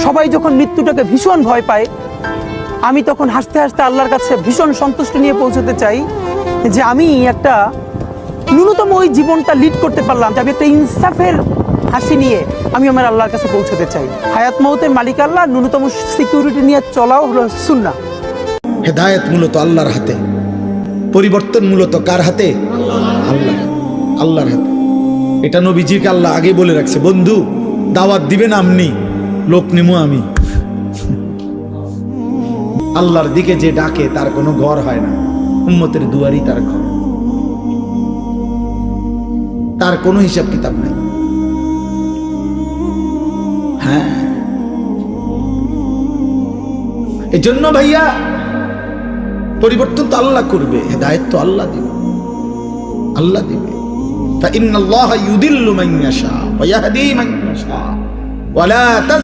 সবাই যখন মৃত্যুটাকে ভীষণ ভয় পায়, আমি তখন হাসতে হাসতে আল্লাহর কাছে ভীষণ সন্তুষ্টি নিয়ে পৌঁছতে চাই যে আমি একটা ন্যূনতম ওই জীবনটা লিড করতে পারলাম, যে আমি একটা ইনসাফের হাসি নিয়ে আমি আমার আল্লাহর কাছে পৌঁছতে চাই। হায়াত মৌতের মালিক আল্লাহ, ন্যূনতম সিকিউরিটি নিয়ে চলাও হলো সুন্নাহ। হেদায়েত মূলত আল্লাহর হাতে, পরিবর্তন মূলত কার হাতে? আল্লাহর হাতে। এটা নবীজিকে আল্লাহ আগে বলে রাখছে, বন্ধু দাওয়াত দিবেন আপনি, লোক নিমু আমি। আল্লাহর দিকে যে ডাকে তার কোনো ঘর হয় না, উম্মতের দুয়ারই তার ঘর, তার কোনো হিসাব কিতাব নাই। হ্যাঁ, এই জন্য ভাইয়া পরিবর্তন তো আল্লাহ করবে, হেদায়েত তো আল্লাহ দিবে, আল্লাহ দিবে। فإن الله يضل من يشاء ويهدي من يشاء ولا